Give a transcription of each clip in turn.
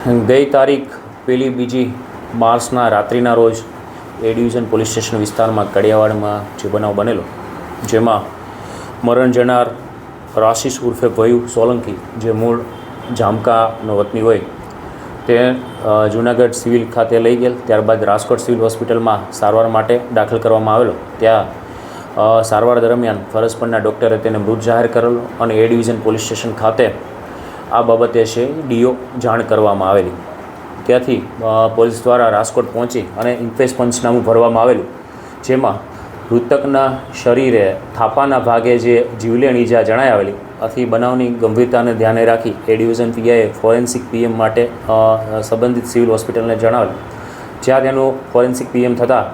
ગઈ તારીખ 1-2 માર્ચના રાત્રિના રોજ એ ડિવિઝન પોલીસ સ્ટેશન વિસ્તારમાં કડિયાવાડમાં જે બનાવ બનેલો, જેમાં મરણ જનાર રાશિસ ઉર્ફે ભયુ સોલંકી, જે મૂળ જામકાનો વતની હોય, તે જૂનાગઢ સિવિલ ખાતે લઈ ગયેલ. ત્યારબાદ રાજકોટ સિવિલ હોસ્પિટલમાં સારવાર માટે દાખલ કરવામાં આવેલો. ત્યાં સારવાર દરમિયાન ફરજ પરના ડૉક્ટરે તેને મૃત જાહેર કરેલો અને એ ડિવિઝન પોલીસ સ્ટેશન ખાતે આ બાબતે છે ડીઓ જાણ કરવામાં આવેલી. ત્યાંથી પોલીસ દ્વારા રાજકોટ પહોંચી અને ઇન્ક્વેસ્ટ પંચનામું ભરવામાં આવેલું, જેમાં મૃતકના શરીરે થાપાના ભાગે જે જીવલેણ ઈજા જણાઈ આવેલી. આથી બનાવની ગંભીરતાને ધ્યાને રાખી એ ડિવિઝન પીઆઈએ ફોરેન્સિક પીએમ માટે સંબંધિત સિવિલ હોસ્પિટલને જણાવેલ. જ્યાં તેનું ફોરેન્સિક પીએમ થતાં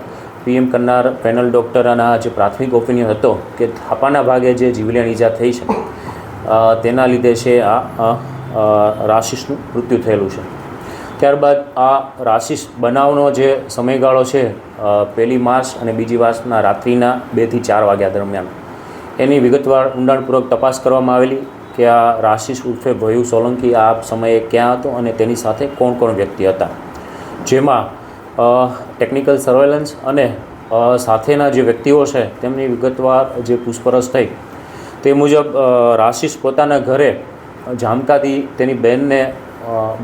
પીએમ કરનાર પેનલ ડૉક્ટરના જે પ્રાથમિક ઓપિનિયન હતો કે થાપાના ભાગે જે જીવલેણ ઈજા થઈ છે તેના લીધે છે આ રાશિસનું મૃત્યુ થયેલું છે. ત્યારબાદ આ રાશિસ બનાવનો જે સમયગાળો છે 1 માર્ચ અને 2 માર્ચના રાત્રિના 2 થી 4 વાગ્યા દરમિયાન એની વિગતવાર ઊંડાણપૂર્વક તપાસ કરવામાં આવેલી કે આ રાશિસ ઉર્ફે ભયુ સોલંકી આ સમયે ક્યાં હતો અને તેની સાથે કોણ કોણ વ્યક્તિ હતા. જેમાં ટેકનિકલ સર્વેલન્સ અને સાથેના જે વ્યક્તિઓ છે તેમની વિગતવાર જે પૂછપરછ થઈ તે મુજબ રાશિસ પોતાના ઘરે જામકાથી તેની બહેનને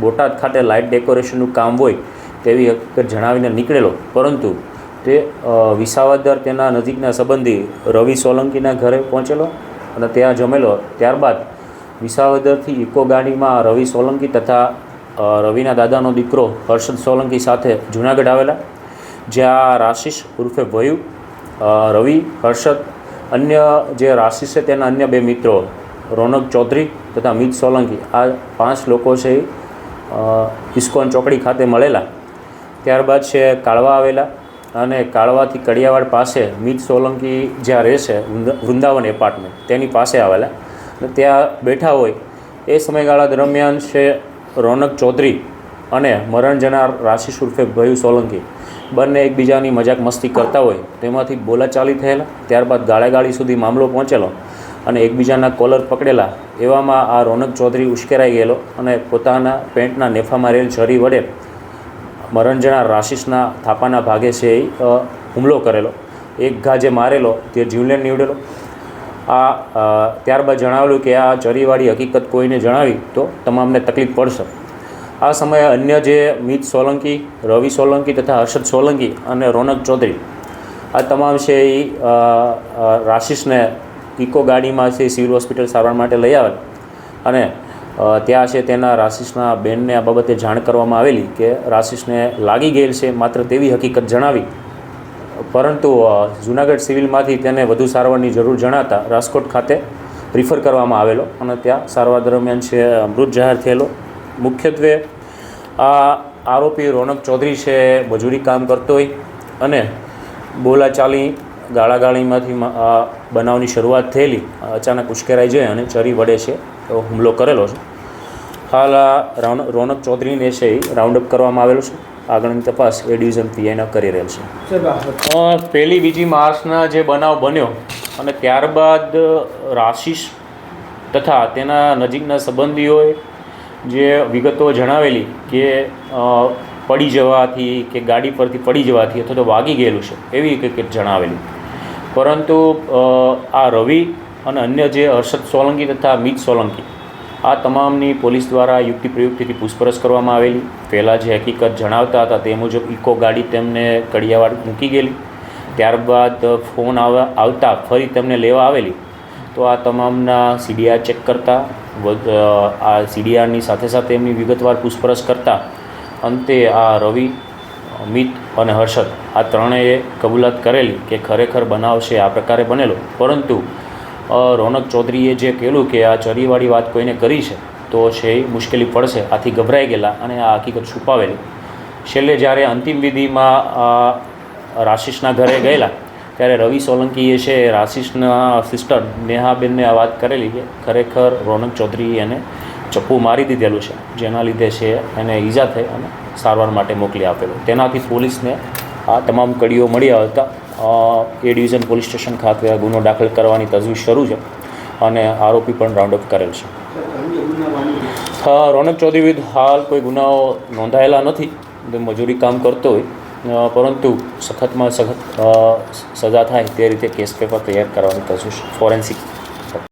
બોટાદ ખાતે લાઇટ ડેકોરેશનનું કામ હોય તેવી હકીકત જણાવીને નીકળેલો, પરંતુ તે વિસાવદર તેના નજીકના સંબંધી રવિ સોલંકીના ઘરે પહોંચેલો અને ત્યાં જમેલો. ત્યારબાદ વિસાવદરથી ઇકો ગાડીમાં રવિ સોલંકી તથા રવિના દાદાનો દીકરો હર્ષદ સોલંકી સાથે જૂનાગઢ આવેલા, જ્યાં રાશિસ ઉર્ફે ભયુ, રવિ, હર્ષદ, અન્ય જે રાશિસ છે તેના અન્ય 2 મિત્રો રોનક ચૌધરી તથા મિત સોલંકી, આ 5 લોકો છે ઇસ્કોન ચોકડી ખાતે મળેલા. ત્યારબાદ છે કાળવા આવેલા અને કાળવાથી કડિયાવાડ પાસે મિત સોલંકી જ્યાં રહે છે વૃંદાવન એપાર્ટમેન્ટ તેની પાસે આવેલા અને ત્યાં બેઠા હોય એ સમયગાળા દરમિયાન છે રોનક ચૌધરી અને મરણ જનાર રાશિસ ઉર્ફે ભયુ સોલંકી બંને એકબીજાની મજાક મસ્તી કરતા હોય તેમાંથી બોલાચાલી થયેલા. ત્યારબાદ ગાળાગાળી સુધી મામલો પહોંચેલો અને એકબીજાના કોલર પકડેલા. એવામાં આ રોનક ચૌધરી ઉશ્કેરાઈ ગયેલો અને પોતાના પેન્ટના નેફામાં રહેલ છરી વડે મરણ જનાર રાશિસના થાપાના ભાગે છે એ હુમલો કરેલો. એક ઘા જે મારેલો તે જીવલેણ નીવડેલો. ત્યારબાદ જણાવેલું કે આ ચરીવાળી હકીકત કોઈને જણાવી તો તમામને તકલીફ પડશે. આ સમયે અન્ય જે મિત સોલંકી, રવિ સોલંકી તથા હર્ષદ સોલંકી અને રોનક ચૌધરી આ તમામ છે એ રાશિસને ઇકો ગાડીમાં છે સિવિલ હોસ્પિટલ સારવાર માટે લઈ આવેલ અને ત્યાં છે તેના રાશિસના બેનને આ બાબતે જાણ કરવામાં આવેલી કે રાશિસને લાગી ગયેલ છે માત્ર તેવી હકીકત જણાવી, પરંતુ જૂનાગઢ સિવિલમાંથી તેને વધુ સારવારની જરૂર જણાતા રાજકોટ ખાતે રિફર કરવામાં આવેલો અને ત્યાં સારવાર દરમિયાન છે મૃત જાહેર થયેલો. મુખ્યત્વે આ આરોપી રોનક ચૌધરી છે મજૂરી કામ કરતો હોય અને બોલાચાલી ગાળાગાળીમાંથી આ બનાવની શરૂઆત થયેલી. અચાનક ઉશ્કેરાઈ જાય અને ચરી વડે છે હુમલો કરેલો છે. હાલ આ રોનક ચૌધરીને છે એ રાઉન્ડઅપ કરવામાં આવેલો છે. આગળની તપાસ એ ડિવિઝન પીઆઈના કરી રહેલ છે. 1-2 માર્ચના જે બનાવ બન્યો અને ત્યારબાદ રાશિસ તથા તેના નજીકના સંબંધીઓએ જે વિગતો જણાવેલી કે પડી જવાથી કે ગાડી પરથી પડી જવાથી અથવા તો વાગી ગયેલું છે એવી હકીકત જણાવેલી, પરંતુ આ રવિ અને અન્ય જે હર્ષદ સોલંકી તથા મિત સોલંકી આ તમામની પોલીસ દ્વારા યુક્તિ પ્રયુક્તિથી પૂછપરછ કરવામાં આવેલી. પહેલાં જે હકીકત જણાવતા હતા તે મુજબ ઇકો ગાડી તેમને કડિયાવાડ મૂકી ગયેલી. ત્યારબાદ ફોન આવતા ફરી તેમને લેવા આવેલી, તો આ તમામના સીડીઆર ચેક કરતા આ સીડીઆરની સાથે સાથે એમની વિગતવાર પૂછપરછ કરતાં અંતે આ રવિ, મિત અને હર્ષદ આ ત્રણેય કબૂલાત કરેલી કે ખરેખર બનાવ છે આ પ્રકારે બનેલો, પરંતુ રોનક ચૌધરીએ જે કહેલું કે આ ચરીવાળી વાત કોઈને કરી છે તો છે એ મુશ્કેલી પડશે, આથી ગભરાઈ ગયેલા અને આ હકીકત છુપાવેલી. છેલ્લે જ્યારે અંતિમ વિધિમાં રાશિસના ઘરે ગયેલા ત્યારે રવિ સોલંકીએ છે રાશિસના સિસ્ટર નેહાબેનને આ વાત કરેલી કે ખરેખર રોનક ચૌધરીએ એને ચપ્પુ મારી દીધેલું છે, જેના લીધે છે એને ઈજા થઈ અને સારવાર માટે મોકલી આપેલો. તેનાથી પોલીસને આ તમામ કડીઓ મળી આવતા એ ડિવિઝન પોલીસ સ્ટેશન ખાતે ગુનો દાખલ કરવાની તજવીજ શરૂ છે અને આરોપી પણ રાઉન્ડઅપ કરેલ છે. રોનક ચૌધરી વિરુદ્ધ હાલ કોઈ ગુનાઓ નોંધાયેલા નથી. મજૂરી કામ કરતો હોય પરંતુ સખતમાં સખત સજા થાય તે રીતે કેસ પેપર તૈયાર કરવાની થશે ફોરેન્સિક